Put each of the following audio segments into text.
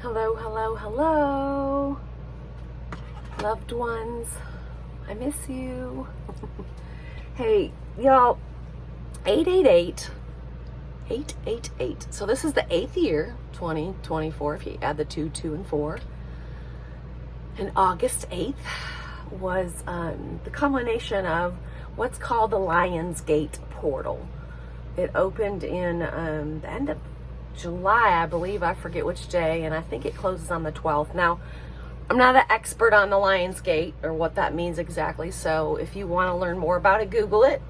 Hello, hello, hello. Loved ones, I miss you. Hey, y'all, 888, 888. So this is the 8th year, 2024, if you add the 2, 2, and 4. And August 8th was the culmination of what's called the Lion's Gate portal. It opened in the end of July, I believe. I forget which day, and I think it closes on the 12th. Now, I'm not an expert on the Lion's Gate or what that means exactly, so if you want to learn more about it, Google it.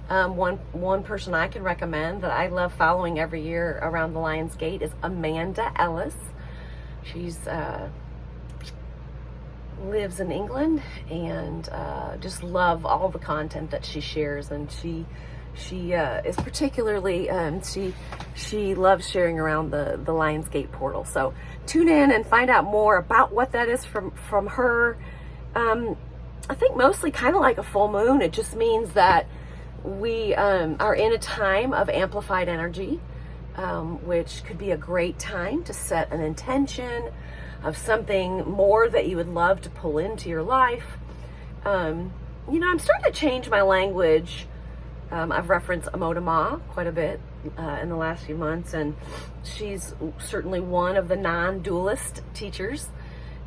One person I can recommend that I love following every year around the Lion's Gate is Amanda Ellis. She's lives in England, and just love all the content that she shares, and she is particularly she loves sharing around the Lion's Gate portal. So tune in and find out more about what that is from her. I think mostly kind of like a full moon. It just means that we are in a time of amplified energy, which could be a great time to set an intention of something more that you would love to pull into your life. I'm starting to change my language. I've referenced Amodama quite a bit in the last few months, and she's certainly one of the non-dualist teachers.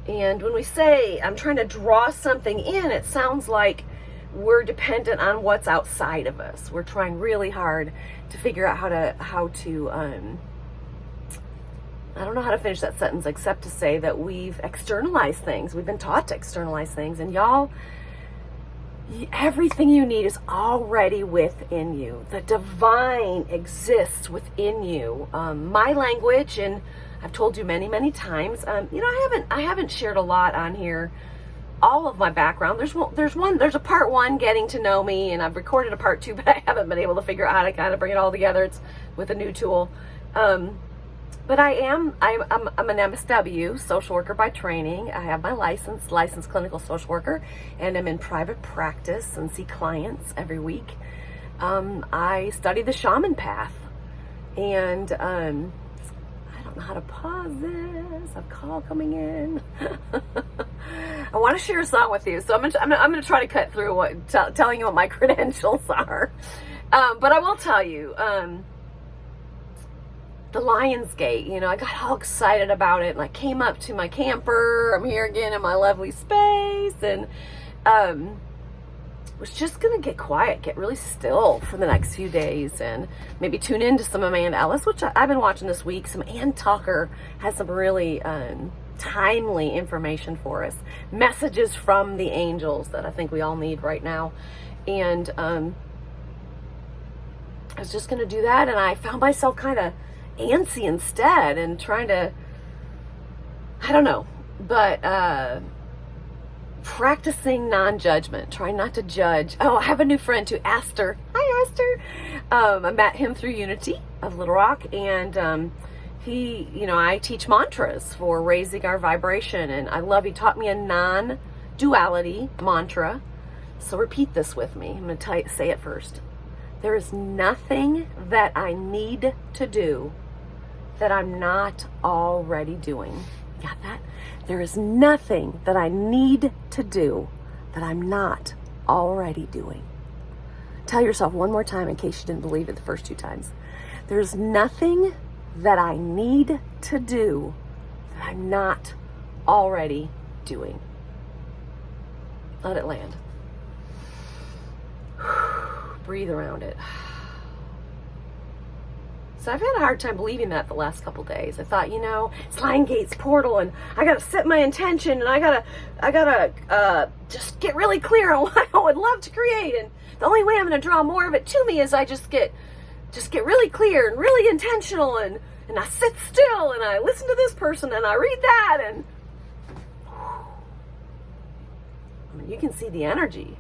And when we say I'm trying to draw something in, it sounds like we're dependent on what's outside of us. We're trying really hard to figure out how to I don't know how to finish that sentence except to say that we've externalized things. We've been taught to externalize things, and y'all, everything you need is already within you. The divine exists within you. My language, and I've told you many, many times, I haven't shared a lot on here, all of my background. There's a part 1, getting to know me, and I've recorded a part 2, but I haven't been able to figure out how to kind of bring it all together. It's with a new tool. But I'm an MSW, social worker by training. I have my licensed clinical social worker, and I'm in private practice and see clients every week. I study the shaman path, and I don't know how to pause this. I have a call coming in. I want to share a song with you, so I'm gonna try to cut through telling you what my credentials are. But I will tell you. The Lion's Gate, I got all excited about it, and I came up to my camper. I'm here again in my lovely space, and was just gonna get quiet, get really still for the next few days, and maybe tune into some Amanda Ellis, which I've been watching this week. Some Ann Tucker has some really timely information for us, messages from the angels that I think we all need right now. And I was just gonna do that, and I found myself kind of antsy instead, and trying to, I don't know, but practicing non-judgment, trying not to judge. Oh, I have a new friend too, Aster. Hi, Aster. I met him through Unity of Little Rock, and I teach mantras for raising our vibration, and he taught me a non-duality mantra. So repeat this with me. I'm going to say it first. There is nothing that I need to do that I'm not already doing. Got that? There is nothing that I need to do that I'm not already doing. Tell yourself one more time in case you didn't believe it the first 2 times. There's nothing that I need to do that I'm not already doing. Let it land. Breathe around it. So I've had a hard time believing that the last couple days. I thought, it's Lion Gate's portal, and I gotta set my intention, and I gotta just get really clear on what I would love to create. And the only way I'm gonna draw more of it to me is I just get really clear and really intentional, and I sit still, and I listen to this person, and I read that, and you can see the energy.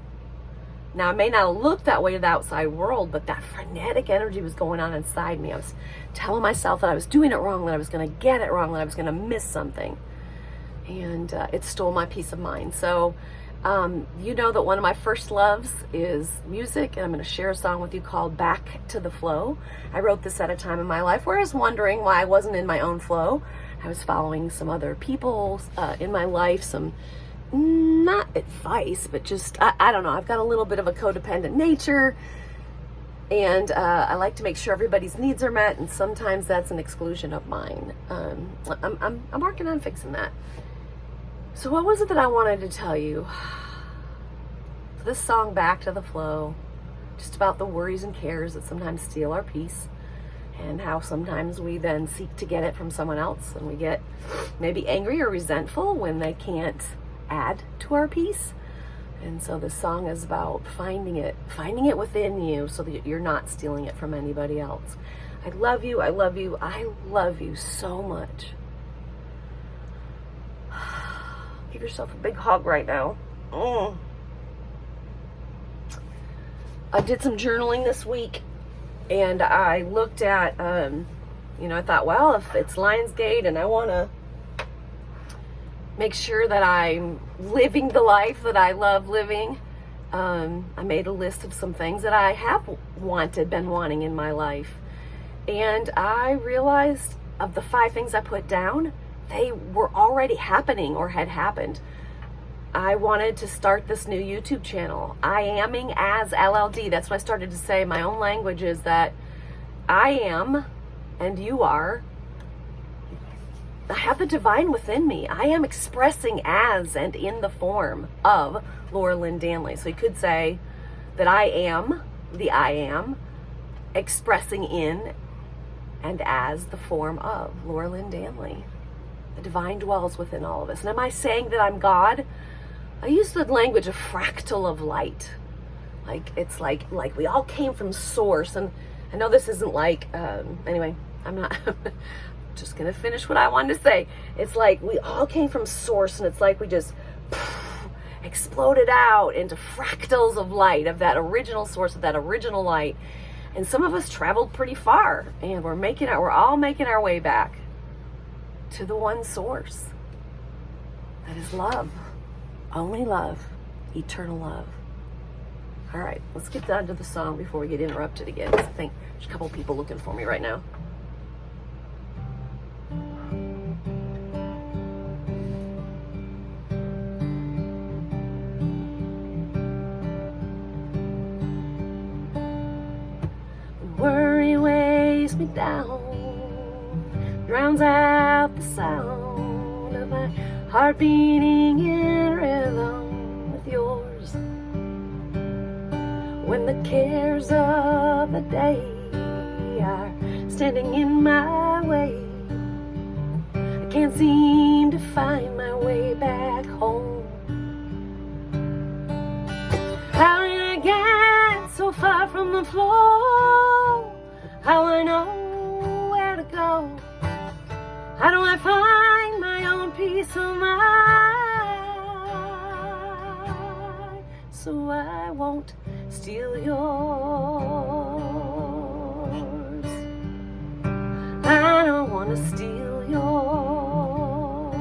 Now, it may not look that way to the outside world, but that frenetic energy was going on inside me. I was telling myself that I was doing it wrong, that I was going to get it wrong, that I was going to miss something. And it stole my peace of mind. So, that one of my first loves is music, and I'm going to share a song with you called Back to the Flow. I wrote this at a time in my life where I was wondering why I wasn't in my own flow. I was following some other people in my life, some not advice, but just, I don't know, I've got a little bit of a codependent nature, and I like to make sure everybody's needs are met, and sometimes that's an exclusion of mine. I'm working on fixing that. So what was it that I wanted to tell you? This song, Back to the Flow, just about the worries and cares that sometimes steal our peace, and how sometimes we then seek to get it from someone else, and we get maybe angry or resentful when they can't add to our peace. And so this song is about finding it within you so that you're not stealing it from anybody else. I love you, I love you, I love you so much. Give yourself a big hug right now. I did some journaling this week, and I looked at, I thought, well, if it's Lionsgate and I want to make sure that I'm living the life that I love living, I made a list of some things that I have been wanting in my life. And I realized of the 5 things I put down, they were already happening or had happened. I wanted to start this new YouTube channel, I Amming as LLD. That's what I started to say. My own language is that I am and you are. I have the divine within me. I am expressing as and in the form of Laura Lynn Danley. So you could say that I am the I am, expressing in and as the form of Laura Lynn Danley. The divine dwells within all of us. And am I saying that I'm God? I use the language of fractal of light. Like, it's like we all came from source. And I know this isn't like, anyway, I'm not... just gonna finish what I wanted to say. It's like we all came from source, and it's like we just exploded out into fractals of light, of that original source, of that original light. And some of us traveled pretty far, and we're all making our way back to the one source that is love, only love, eternal love. All right, let's get down to the song before we get interrupted again, 'cause I think there's a couple people looking for me right now. Worry weighs me down, drowns out the sound of my heart beating in rhythm with yours. When the cares of the day are standing in my way, I can't seem to find my way back home. How did I get so far from the flow? How I know where to go? How do I find my own peace of mind so I won't steal yours? I don't want to steal yours.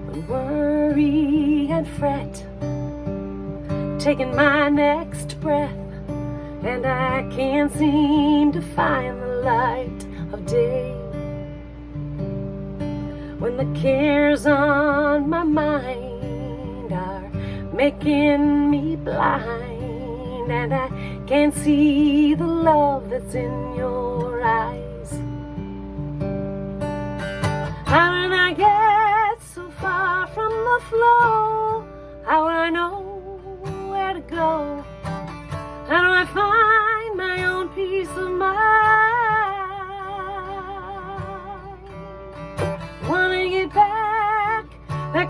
When worry and fret taking my next breath, and I can't seem to find the light of day. When the cares on my mind are making me blind, and I can't see the love that's in your eyes. How did I get so far from the flow? How would I know where to go? How do I find my own peace of mind? Wanna get back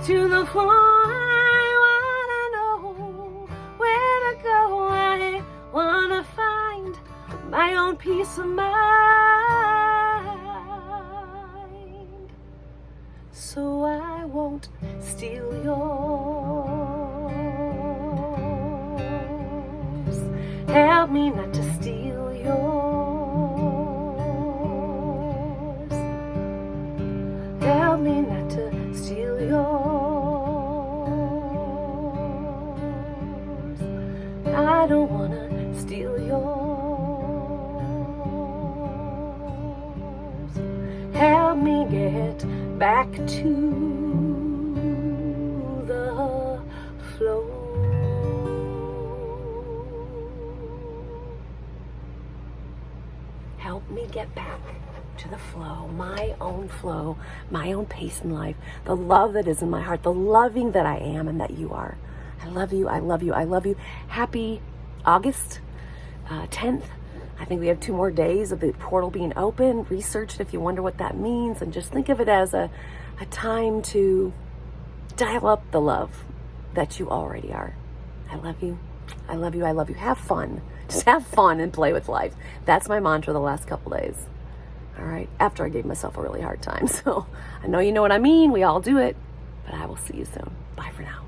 to the floor. I wanna know where to go. I wanna find my own peace of mind so I won't steal yours. Help me not to steal yours. Help me not to steal yours. I don't wanna steal yours. get back to the flow. Help me get back to the flow, my own pace in life, the love that is in my heart, the loving that I am and that you are. I love you, I love you, I love you. Happy August 10th. I think we have 2 more days of the portal being open. Research it if you wonder what that means, and just think of it as a time to dial up the love that you already are. I love you. I love you. I love you. Have fun. Just have fun and play with life. That's my mantra the last couple days. All right. After I gave myself a really hard time. So I know you know what I mean. We all do it. But I will see you soon. Bye for now.